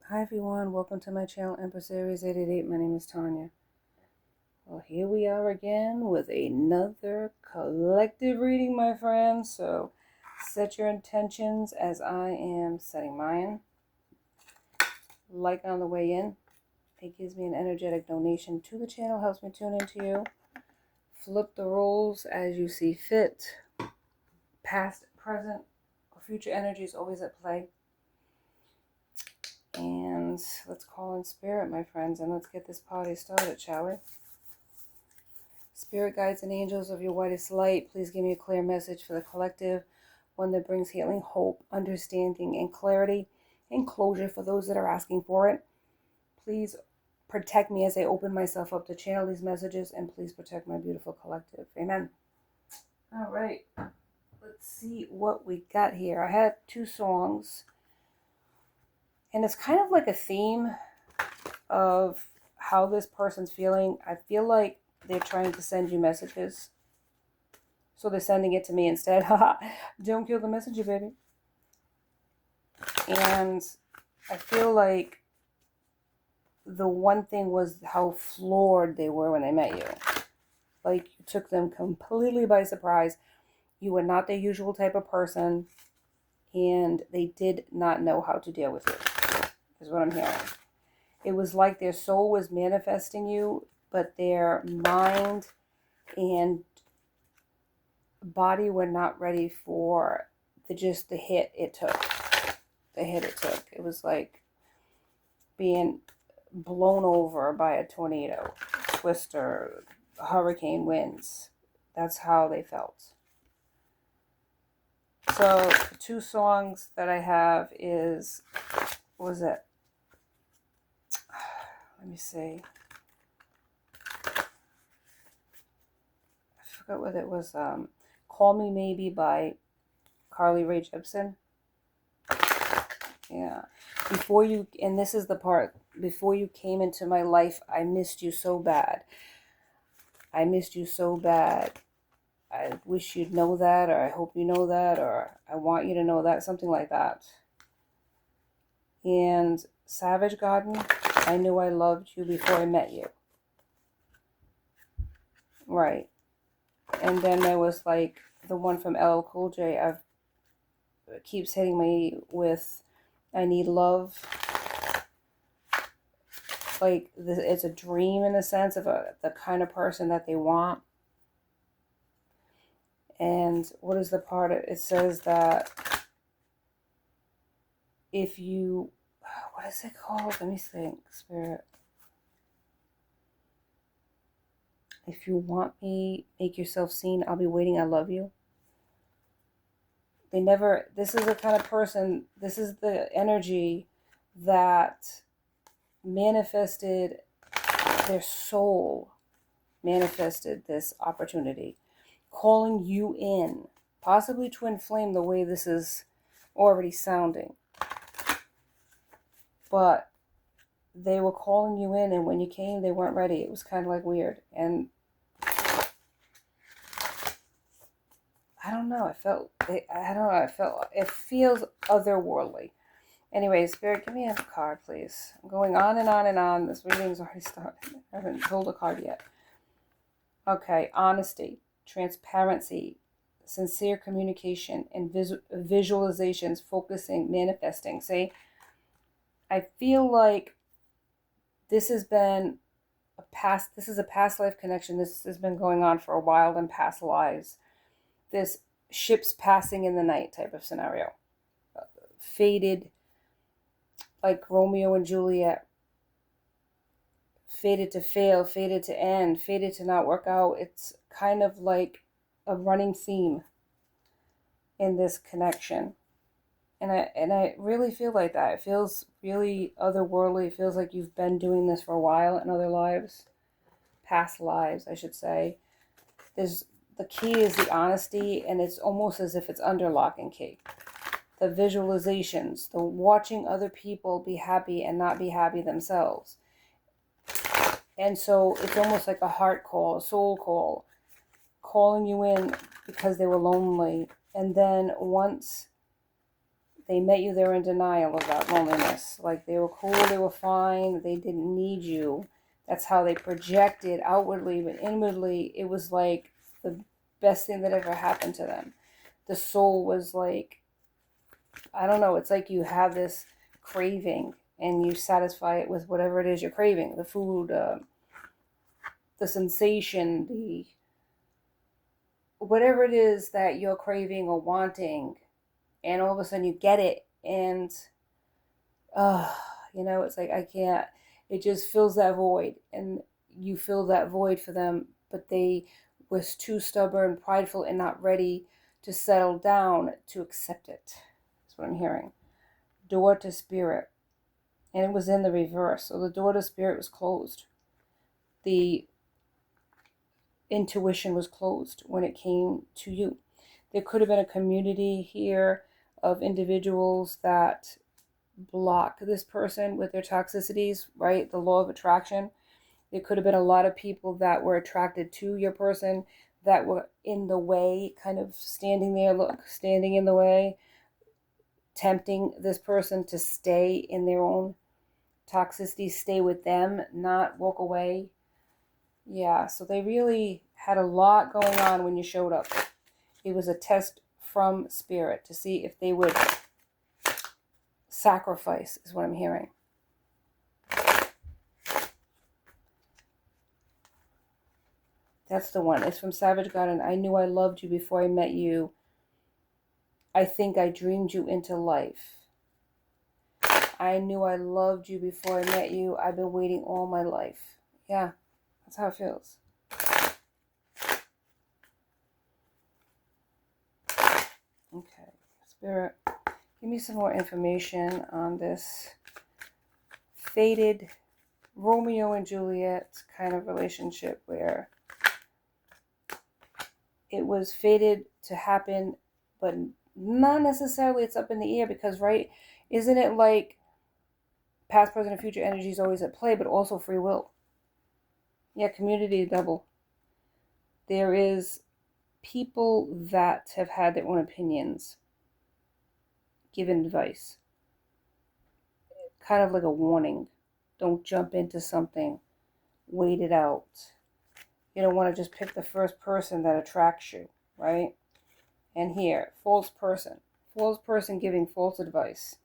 Hi everyone, welcome to my channel, Empress Aries 888. My name is Tanya. Well, here we are again with another collective reading, my friends. So set your intentions as I am setting mine. Like on the way in. It gives me an energetic donation to the channel, helps me tune into you. Flip the roles as you see fit. Past, present, or future energy is always at play. And let's call in spirit, my friends, and let's get this party started, shall we? Spirit guides and angels of your whitest light, please give me a clear message for the collective, one that brings healing, hope, understanding, and clarity, and closure for those that are asking for it. Please protect me as I open myself up to channel these messages, and please protect my beautiful collective. Amen. All right, let's see what we got here. I had two songs, and it's kind of like a theme of how this person's feeling. I feel like they're trying to send you messages, so they're sending it to me instead. Don't kill the messenger, baby. And I feel like the one thing was how floored they were when they met you. Like, you took them completely by surprise. You were not their usual type of person, and they did not know how to deal with you, is what I'm hearing. It was like their soul was manifesting you, but their mind and body were not ready for the hit it took. The hit it took. It was like being blown over by a tornado, twister, hurricane winds. That's how they felt. So the two songs that I have is, what was it? Let me see. I forgot what it was. Call Me Maybe by Carly Rae Jepsen. Yeah. And this is the part, before you came into my life, I missed you so bad. I missed you so bad. I wish you'd know that, or I hope you know that, or I want you to know that, something like that. And Savage Garden, I knew I loved you before I met you. Right. And then there was like the one from LL Cool J, keeps hitting me with I Need Love. Like, it's a dream in a sense of the kind of person that they want. And what is the part? It says that if you, what is it called? Let me think, Spirit. If you want me, make yourself seen. I'll be waiting. I love you. This is the kind of person, this is the energy that manifested, their soul manifested this opportunity, calling you in, possibly to inflame the way this is already sounding. But they were calling you in, and when you came, they weren't ready. It was kind of like weird. And I don't know. It feels otherworldly. Anyway, Spirit, give me a card, please. I'm going on and on and on. This reading's already started. I haven't pulled a card yet. Okay, honesty, transparency, sincere communication, and visualizations, focusing, manifesting. See, I feel like this is a past life connection. This has been going on for a while in past lives. This ships passing in the night type of scenario. Fated, like Romeo and Juliet. Fated to fail, fated to end, fated to not work out. It's kind of like a running theme in this connection. And I really feel like that. It feels really otherworldly. It feels like you've been doing this for a while in other lives. Past lives, I should say. The key is the honesty, and it's almost as if it's under lock and key. The visualizations, the watching other people be happy and not be happy themselves. And so it's almost like a heart call, a soul call, calling you in because they were lonely. And then once they met you, they were in denial of that loneliness. Like they were cool, they were fine, they didn't need you. That's how they projected outwardly, but inwardly, it was like the best thing that ever happened to them. The soul was like, I don't know, it's like you have this craving and you satisfy it with whatever it is you're craving. The food, the sensation, the whatever it is that you're craving or wanting, and all of a sudden you get it, and it's like I can't. It just fills that void, and you fill that void for them, but they was too stubborn, prideful, and not ready to settle down to accept it. That's what I'm hearing. Door to spirit, and it was in the reverse. So the door to spirit was closed. The intuition was closed when it came to you. There could have been a community here of individuals that block this person with their toxicities, right? The law of attraction. There could have been a lot of people that were attracted to your person that were in the way, kind of standing in the way, tempting this person to stay in their own toxicity, stay with them, not walk away. Yeah, so they really had a lot going on when you showed up. It was a test from spirit to see if they would sacrifice, is what I'm hearing. That's the one. It's from Savage Garden. I knew I loved you before I met you. I think I dreamed you into life. I knew I loved you before I met you. I've been waiting all my life. Yeah, that's how it feels. Okay, Spirit, give me some more information on this fated Romeo and Juliet kind of relationship where it was fated to happen, but not necessarily it's up in the air because, right, isn't it like past, present, and future energy is always at play, but also free will? Yeah, community double. There is people that have had their own opinions, given advice. Kind of like a warning. Don't jump into something. Wait it out. You don't want to just pick the first person that attracts you, right? And here, false person. False person giving false advice.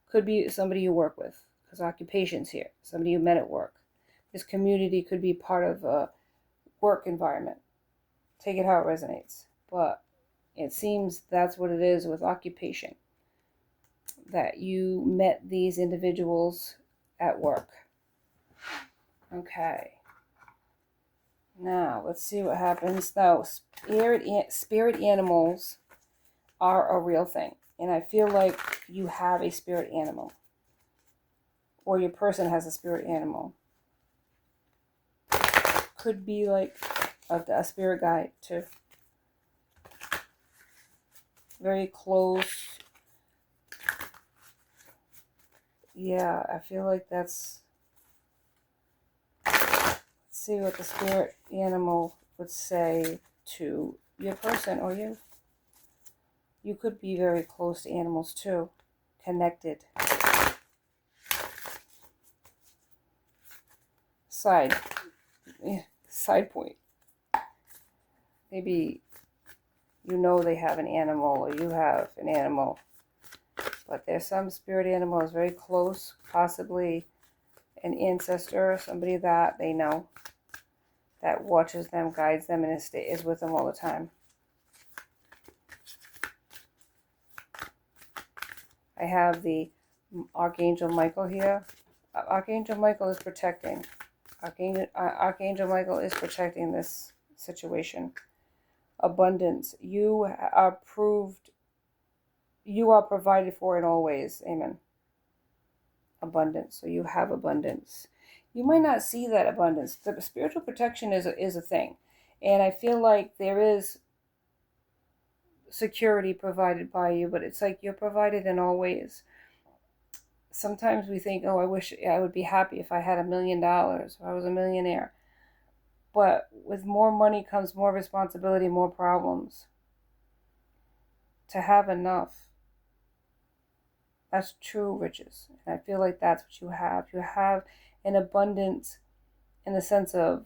Could be somebody you work with, because occupation's here. Somebody you met at work. This community could be part of a work environment. Take it how it resonates. But it seems that's what it is with occupation. That you met these individuals at work. Okay. Now, let's see what happens. Now, spirit animals are a real thing. And I feel like you have a spirit animal. Or your person has a spirit animal. Could be like a spirit guide too. Very close. Yeah, I feel like that's... Let's see what the spirit animal would say to your person or you. You could be very close to animals too. Connected. Side point. Maybe you know they have an animal or you have an animal. But there's some spirit animal is very close, possibly an ancestor, somebody that they know, that watches them, guides them, and is with them all the time. I have the Archangel Michael here. Archangel Michael is protecting. Archangel Michael is protecting this situation. Abundance. You are provided for in all ways. Amen. Abundance. So you have abundance. You might not see that abundance. The spiritual protection is a thing. And I feel like there is security provided by you, but it's like you're provided in all ways. Sometimes we think, oh, I wish I would be happy if I had $1 million, if I was a millionaire. But with more money comes more responsibility, more problems. To have enough That's true riches. And I feel like that's what you have. You have an abundance in the sense of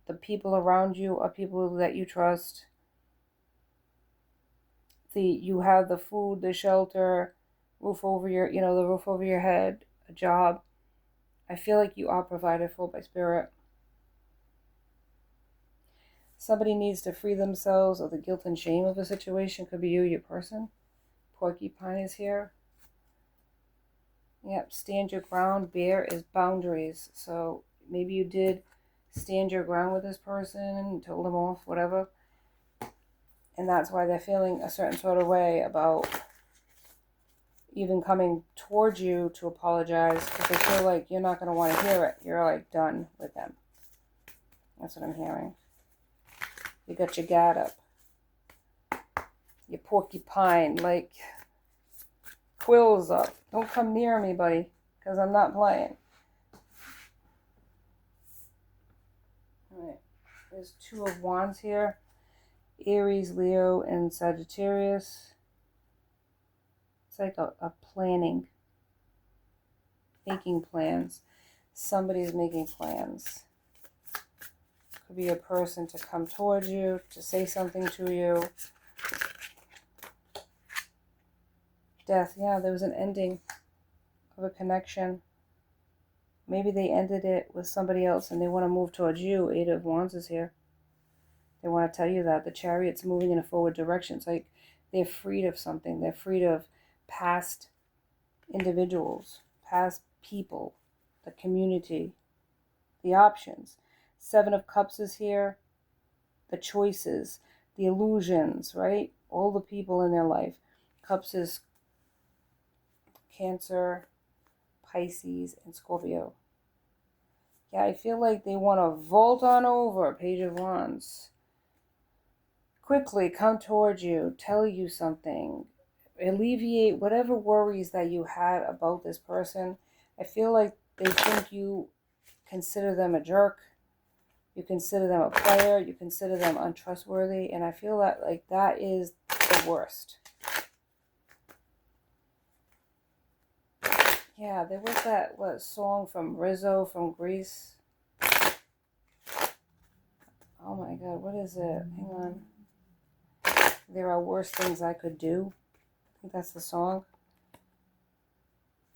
the people around you are people that you trust. You have the food, the shelter, roof over your, the roof over your head, a job. I feel like you are provided for by spirit. Somebody needs to free themselves of the guilt and shame of a situation. Could be you, your person. Porcupine is here. Yep, stand your ground. Bear is boundaries. So maybe you did stand your ground with this person, told them off, whatever. And that's why they're feeling a certain sort of way about even coming towards you to apologize, because they feel like you're not going to want to hear it. You're like done with them. That's what I'm hearing. You got your guard up. Your porcupine, like quills up. Don't come near me, buddy, because I'm not playing. Alright, there's 2 of Wands here. Aries, Leo, and Sagittarius. It's like a planning. Making plans. Somebody's making plans. Could be a person to come towards you, to say something to you. Death, yeah, there was an ending of a connection. Maybe they ended it with somebody else and they want to move towards you. 8 of Wands is here. They want to tell you that. The Chariot's moving in a forward direction. It's like they're freed of something. They're freed of past individuals, past people, the community, the options. 7 of Cups is here. The choices, the illusions, right? All the people in their life. Cups is Cancer, Pisces, and Scorpio. Yeah, I feel like they want to vault on over. Page of Wands. Quickly come towards you, tell you something, alleviate whatever worries that you had about this person. I feel like they think you consider them a jerk. You consider them a player. You consider them untrustworthy. And I feel that like that is the worst. Yeah, there was that song from Rizzo from Greece. Oh my God, what is it? Hang on. There are worse things I could do. I think that's the song.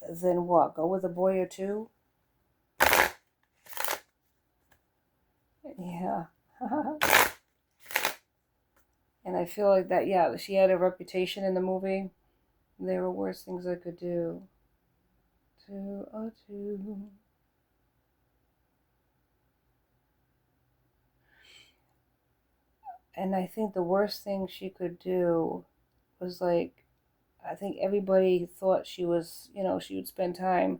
Then what? Go with a boy or two? Yeah. And I feel like that, yeah, she had a reputation in the movie. There were worse things I could do. 2, oh 2. And I think the worst thing she could do was like, I think everybody thought she was, she would spend time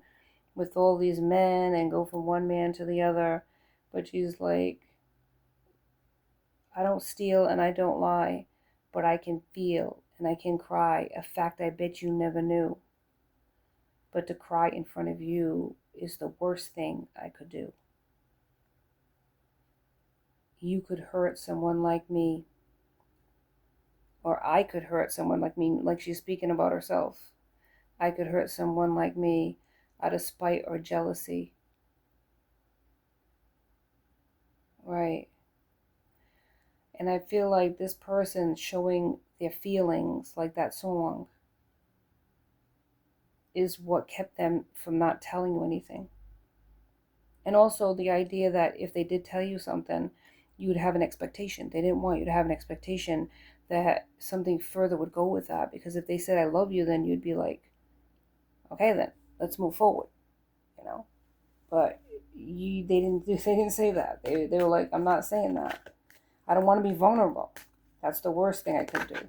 with all these men and go from one man to the other. But she's like, I don't steal and I don't lie, but I can feel and I can cry. A fact I bet you never knew. But to cry in front of you is the worst thing I could do. You could hurt someone like me, or I could hurt someone like me, like she's speaking about herself. I could hurt someone like me out of spite or jealousy. Right. And I feel like this person showing their feelings, like that song, is what kept them from not telling you anything. And also the idea that if they did tell you something, you would have an expectation. They didn't want you to have an expectation that something further would go with that. Because if they said, I love you, then you'd be like, okay, then let's move forward, But they didn't say that. They were like, I'm not saying that. I don't want to be vulnerable. That's the worst thing I could do.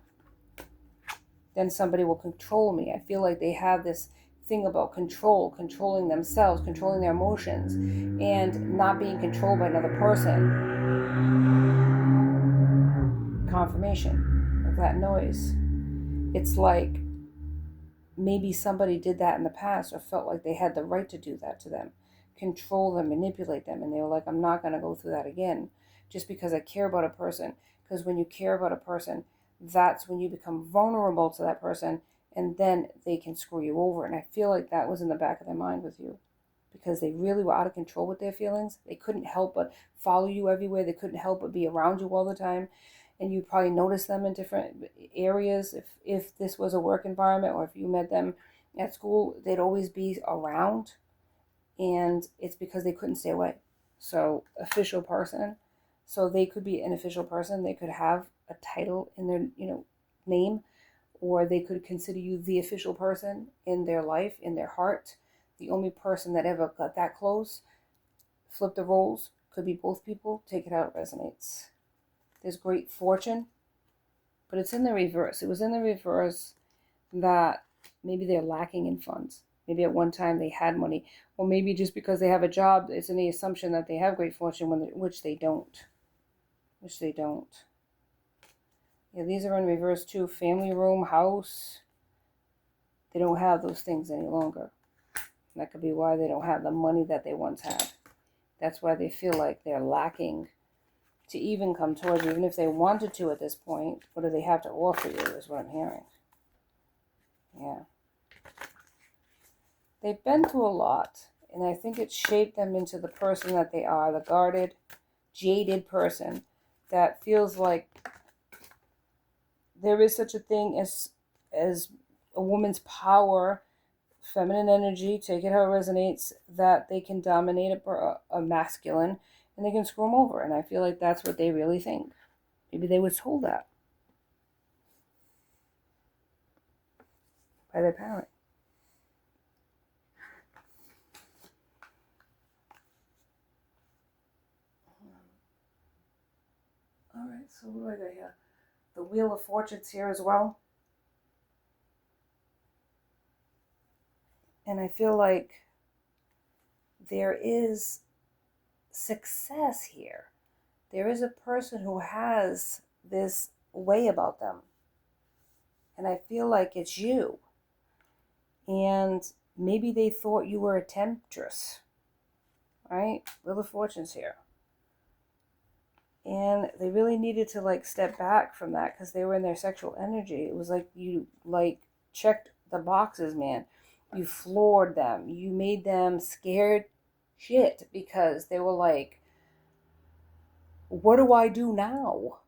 Then somebody will control me. I feel like they have this thing about controlling themselves, controlling their emotions, and not being controlled by another person. Confirmation of that noise. It's like maybe somebody did that in the past or felt like they had the right to do that to them, control them, manipulate them, and they were like, I'm not going to go through that again just because I care about a person. Because when you care about a person, that's when you become vulnerable to that person, and then they can screw you over. And I feel like that was in the back of their mind with you, because they really were out of control with their feelings. They couldn't help but follow you everywhere. They couldn't help but be around you all the time. And you probably notice them in different areas. If this was a work environment, or if you met them at school, they'd always be around. And it's because they couldn't stay away. So official person. So they could be an official person. They could have a title in their, name, or they could consider you the official person in their life, in their heart. The only person that ever got that close. Flip the roles. Could be both people. Take it out. It resonates. There's great fortune, but it's in the reverse. It was in the reverse that maybe they're lacking in funds. Maybe at one time they had money, or maybe just because they have a job, it's in the assumption that they have great fortune, which they don't. Yeah, these are in reverse too. Family room, house. They don't have those things any longer. That could be why they don't have the money that they once had. That's why they feel like they're lacking to even come towards you. Even if they wanted to at this point, what do they have to offer you is what I'm hearing. Yeah. They've been through a lot, and I think it shaped them into the person that they are, the guarded, jaded person that feels like there is such a thing as a woman's power, feminine energy, take it how it resonates, that they can dominate a masculine, and they can screw them over. And I feel like that's what they really think. Maybe they were told that by their parent. All right, so what do I got here? The Wheel of Fortune's here as well. And I feel like there is success here. There is a person who has this way about them. And I feel like it's you. And maybe they thought you were a temptress. Right? Wheel of Fortune's here. And they really needed to step back from that because they were in their sexual energy. It was like you checked the boxes, man. You floored them. You made them scared shit because they were like, what do I do now?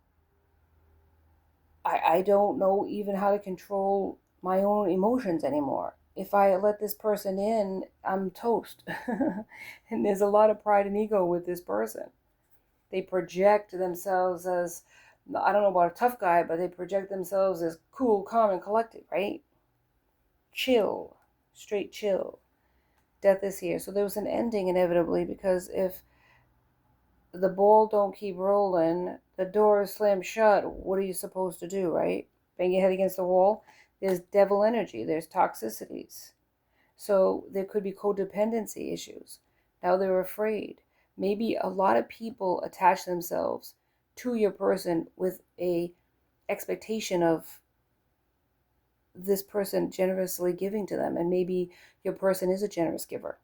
I don't know even how to control my own emotions anymore. If I let this person in, I'm toast. And there's a lot of pride and ego with this person. They project themselves as, I don't know about a tough guy, but they project themselves as cool, calm, and collected, right? Chill. Straight chill. Death is here. So there was an ending inevitably, because if the ball don't keep rolling, the door is slammed shut, what are you supposed to do, right? Bang your head against the wall? There's devil energy. There's toxicities. So there could be codependency issues. Now they're afraid. Maybe a lot of people attach themselves to your person with a expectation of this person generously giving to them. And maybe your person is a generous giver.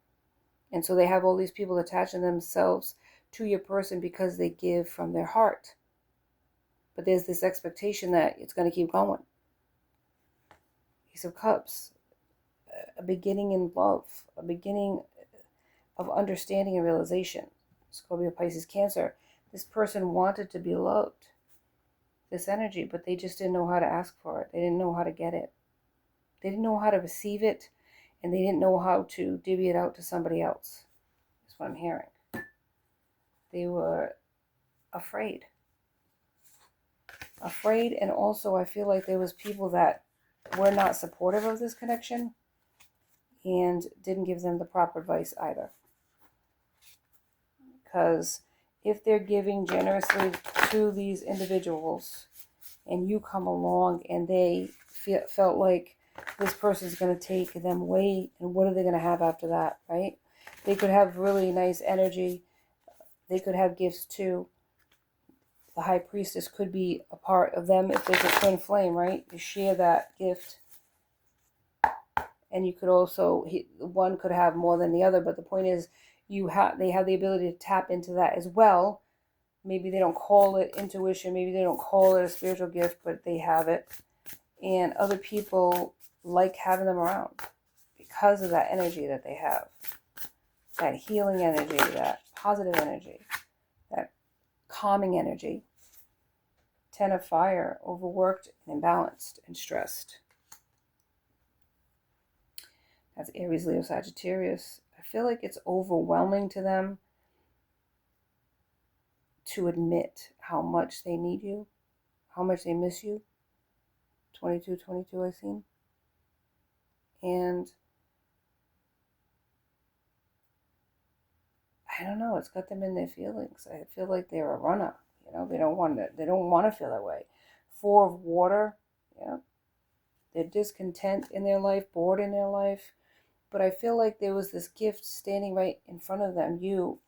And so they have all these people attaching themselves to your person because they give from their heart. But there's this expectation that it's going to keep going. Ace of Cups. A beginning in love. A beginning of understanding and realization. Scorpio, Pisces, Cancer. This person wanted to be loved. This energy, but they just didn't know how to ask for it. They didn't know how to get it. They didn't know how to receive it, and they didn't know how to divvy it out to somebody else. That's what I'm hearing. They were afraid. Afraid, and also I feel like there was people that were not supportive of this connection and didn't give them the proper advice either. Because if they're giving generously to these individuals and you come along and they felt like this person's going to take them away, and what are they going to have after that, right? They could have really nice energy. They could have gifts too. The High Priestess could be a part of them if there's a twin flame, right? You share that gift. And you could also, one could have more than the other, but the point is they have the ability to tap into that as well. Maybe they don't call it intuition, maybe they don't call it a spiritual gift, but they have it. And other people like having them around because of that energy that they have. That healing energy, that positive energy, that calming energy. 10 of fire, overworked and imbalanced and stressed. That's Aries, Leo, Sagittarius. I feel like it's overwhelming to them to admit how much they need you, how much they miss you. 22, I've seen. And I don't know, it's got them in their feelings. I feel like they're a runner. They don't want to feel that way. 4 of water, they're discontent in their life, bored in their life. But I feel like there was this gift standing right in front of them, you.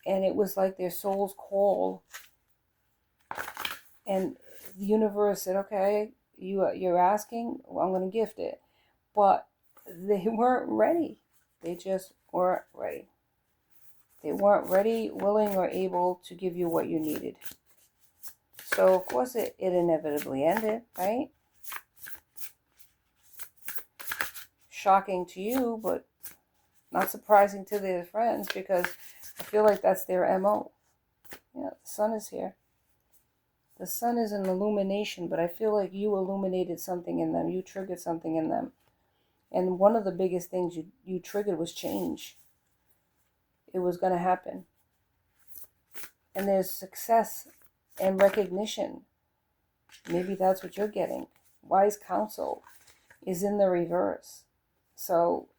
And it was like their soul's call. And the universe said, okay, you're asking, well, I'm going to gift it. But they weren't ready. They just weren't ready. They weren't ready, willing, or able to give you what you needed. So, of course, it inevitably ended, right? Shocking to you, but not surprising to their friends, because I feel like that's their MO. The sun is here. The sun is an illumination, but I feel like you illuminated something in them. You triggered something in them. And one of the biggest things you triggered was change. It was going to happen. And there's success and recognition. Maybe that's what you're getting. Wise counsel is in the reverse. So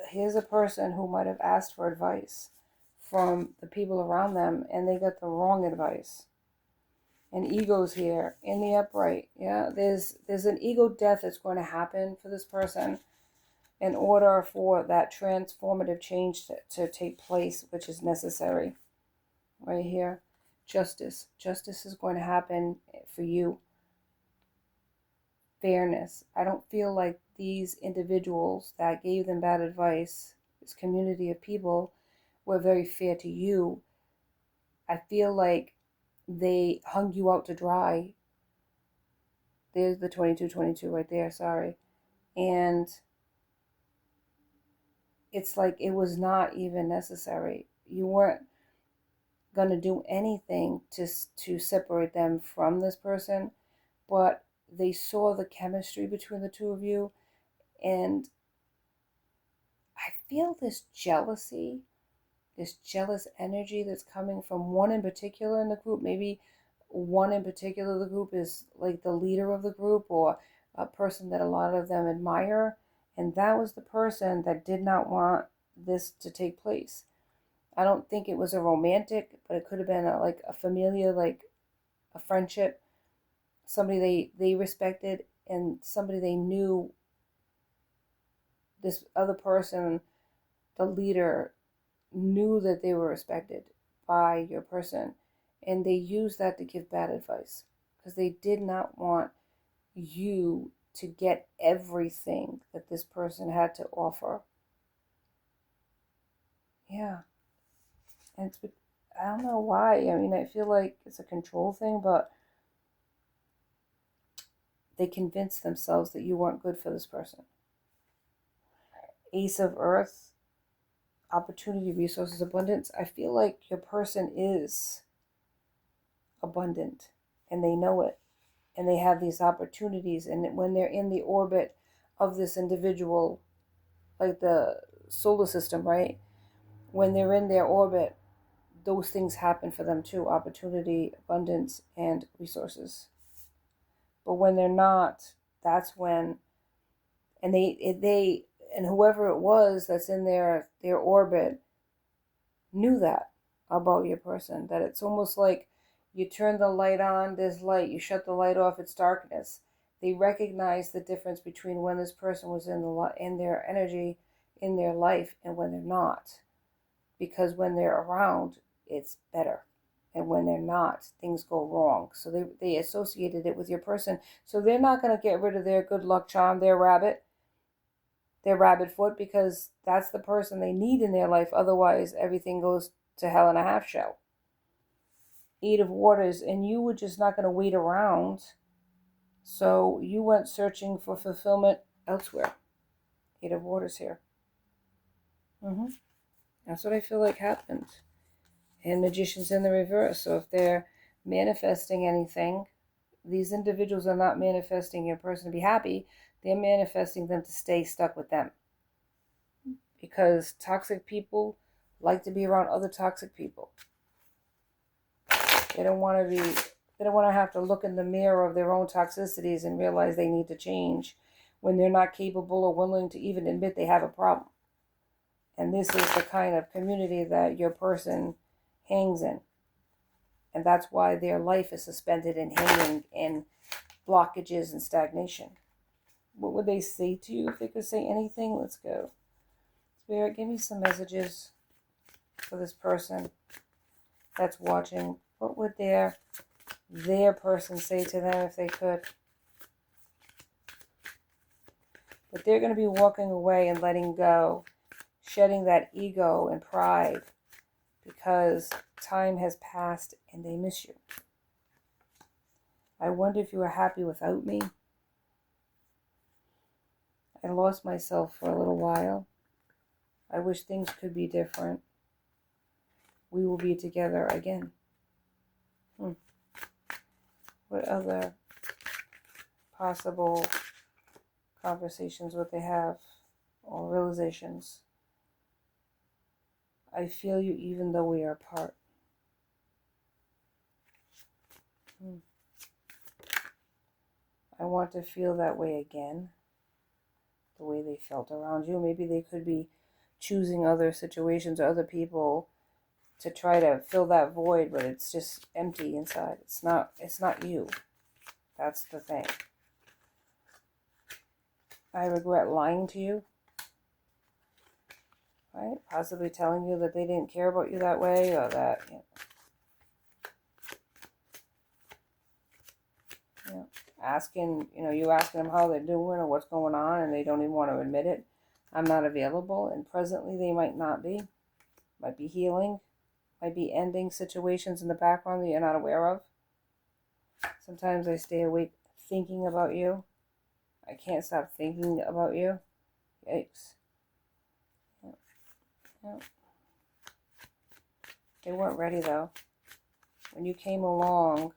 here's a person who might have asked for advice from the people around them, and they got the wrong advice. And ego's here in the upright. There's an ego death that's going to happen for this person in order for that transformative change to take place, which is necessary. Right here, justice is going to happen for you. Fairness. I don't feel like these individuals that gave them bad advice, this community of people, were very fair to you. I feel like they hung you out to dry. There's the 22 right there, sorry. And it's like it was not even necessary. You weren't going to do anything to separate them from this person, but they saw the chemistry between the two of you, and I feel this jealousy, this jealous energy that's coming from one in particular in the group. Maybe one in particular in the group is like the leader of the group, or a person that a lot of them admire, and that was the person that did not want this to take place. I don't think it was a romantic, but it could have been a familiar, like a friendship, somebody they respected, and somebody they knew. This other person, the leader, knew that they were respected by your person, and they used that to give bad advice because they did not want you to get everything that this person had to offer. Yeah. And I don't know why. I mean, I feel like it's a control thing, but they convinced themselves that you weren't good for this person. Ace of Earth, opportunity, resources, abundance. I feel like your person is abundant, and they know it, and they have these opportunities. And when they're in the orbit of this individual, like the solar system, right? When they're in their orbit, those things happen for them too: opportunity, abundance, and resources. But when they're not, that's when, and they and whoever it was that's in their orbit knew that about your person, that it's almost like you turn the light on, there's light, you shut the light off, it's darkness. They recognize the difference between when this person was in their energy, in their life, and when they're not. Because when they're around, it's better. And when they're not, things go wrong. So they associated it with your person. So they're not going to get rid of their good luck charm, their rabbit foot, because that's the person they need in their life. Otherwise, everything goes to hell in a half shell. 8 of Waters, and you were just not going to wait around. So you went searching for fulfillment elsewhere. Eight of Waters here. That's what I feel like happened. And Magician's in the reverse. So if they're manifesting anything, these individuals are not manifesting your person to be happy. They're manifesting them to stay stuck with them. Because toxic people like to be around other toxic people. They don't want to have to look in the mirror of their own toxicities and realize they need to change when they're not capable or willing to even admit they have a problem. And this is the kind of community that your person hangs in. And that's why their life is suspended and hanging in blockages and stagnation. What would they say to you if they could say anything? Let's go. Spirit, give me some messages for this person that's watching. What would their person say to them if they could? But they're going to be walking away and letting go, shedding that ego and pride because time has passed and they miss you. I wonder if you were happy without me. I lost myself for a little while. I wish things could be different. We will be together again. What other possible conversations would they have or realizations? I feel you even though we are apart. I want to feel that way again. The way they felt around you. Maybe they could be choosing other situations or other people to try to fill that void, but it's just empty inside. It's not you. That's the thing. I regret lying to you. Right? Possibly telling you that they didn't care about you that way, or that, asking them how they're doing or what's going on, and they don't even want to admit it. I'm not available, and presently they might not be. Might be healing. Might be ending situations in the background that you're not aware of. Sometimes I stay awake thinking about you. I can't stop thinking about you. Yikes. Yeah. They weren't ready though. When you came along,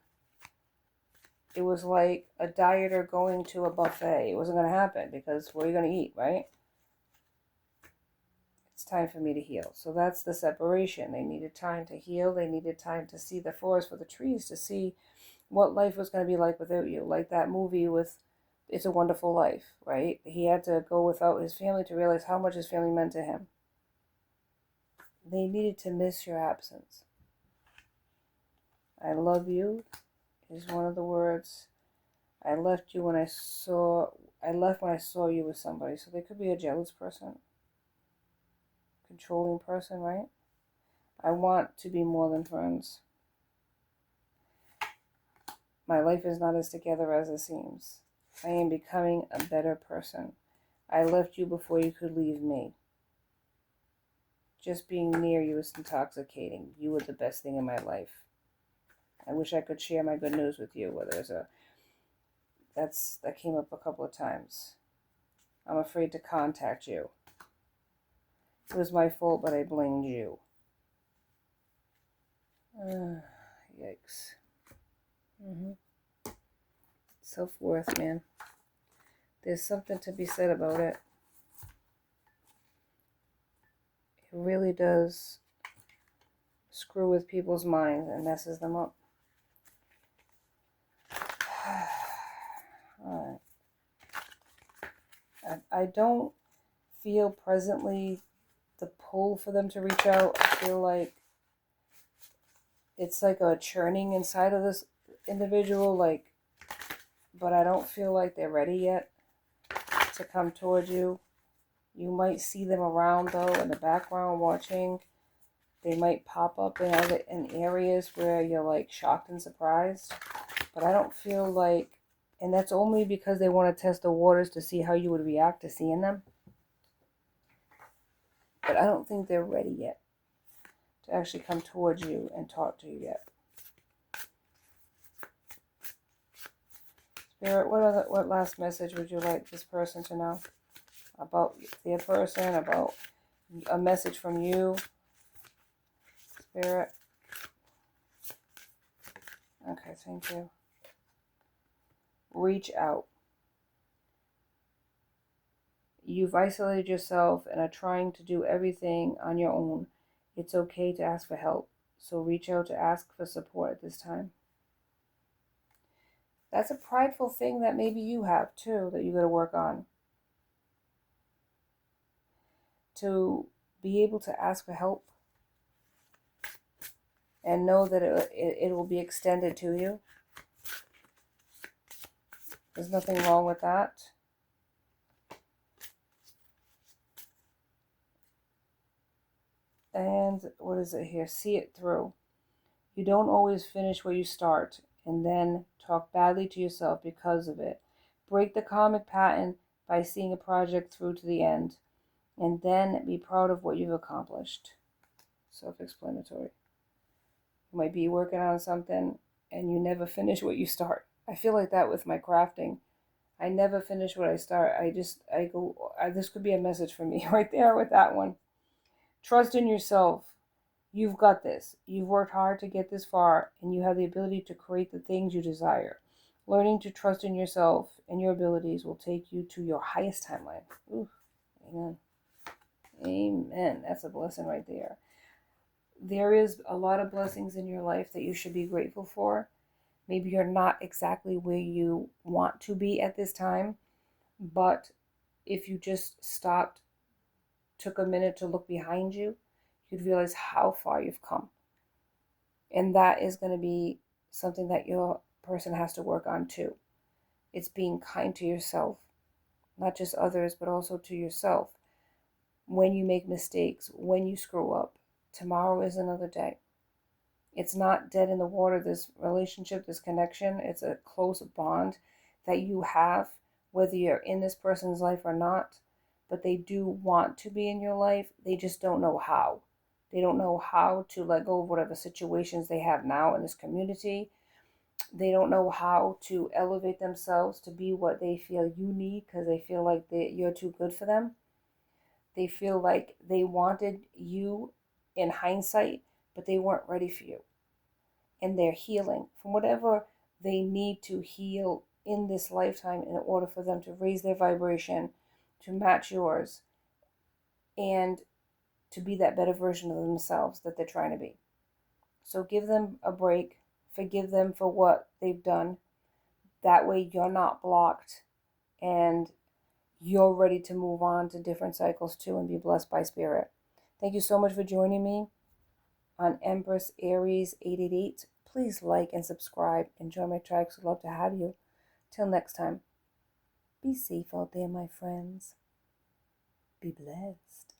it was like a dieter going to a buffet. It wasn't going to happen because what are you going to eat, right? It's time for me to heal. So that's the separation. They needed time to heal. They needed time to see the forest for the trees, to see what life was going to be like without you. Like that movie with It's a Wonderful Life, right? He had to go without his family to realize how much his family meant to him. They needed to miss your absence. I love you is one of the words. I left when I saw you with somebody. So they could be a jealous person. Controlling person, right? I want to be more than friends. My life is not as together as it seems. I am becoming a better person. I left you before you could leave me. Just being near you is intoxicating. You were the best thing in my life. I wish I could share my good news with you. That came up a couple of times. I'm afraid to contact you. It was my fault, but I blamed you. Yikes. Self-worth, man. There's something to be said about it. It really does screw with people's minds and messes them up. Alright. I don't feel presently the pull for them to reach out. I feel like it's like a churning inside of this individual, but I don't feel like they're ready yet to come towards you. You might see them around though in the background watching. They might pop up in areas where you're like shocked and surprised. But I don't feel like, and that's only because they want to test the waters to see how you would react to seeing them. But I don't think they're ready yet to actually come towards you and talk to you yet. Spirit, what last message would you like this person to know about their person, about a message from you, Spirit? Okay, thank you. Reach out. You've isolated yourself and are trying to do everything on your own. It's okay to ask for help. So reach out to ask for support at this time. That's a prideful thing that maybe you have too, that you got to work on. To be able to ask for help and know that it will be extended to you. There's nothing wrong with that. And what is it here? See it through. You don't always finish where you start and then talk badly to yourself because of it. Break the karmic pattern by seeing a project through to the end and then be proud of what you've accomplished. Self-explanatory. You might be working on something and you never finish what you start. I feel like that with my crafting. I never finish what I start. This could be a message for me right there with that one. Trust in yourself. You've got this. You've worked hard to get this far, and you have the ability to create the things you desire. Learning to trust in yourself and your abilities will take you to your highest timeline. Ooh, amen. Amen. That's a blessing right there. There is a lot of blessings in your life that you should be grateful for. Maybe you're not exactly where you want to be at this time, but if you just stopped, took a minute to look behind you, you'd realize how far you've come. And that is going to be something that your person has to work on too. It's being kind to yourself, not just others, but also to yourself. When you make mistakes, when you screw up, tomorrow is another day. It's not dead in the water, this relationship, this connection. It's a close bond that you have, whether you're in this person's life or not. But they do want to be in your life. They just don't know how. They don't know how to let go of whatever situations they have now in this community. They don't know how to elevate themselves to be what they feel you need because they feel like you're too good for them. They feel like they wanted you in hindsight, but they weren't ready for you. And they're healing from whatever they need to heal in this lifetime in order for them to raise their vibration, to match yours, and to be that better version of themselves that they're trying to be. So give them a break. Forgive them for what they've done. That way you're not blocked and you're ready to move on to different cycles too and be blessed by spirit. Thank you so much for joining me on Empress Aries 888. Please like and subscribe. Enjoy my tracks. I'd love to have you. Till next time, be safe out there, my friends. Be blessed.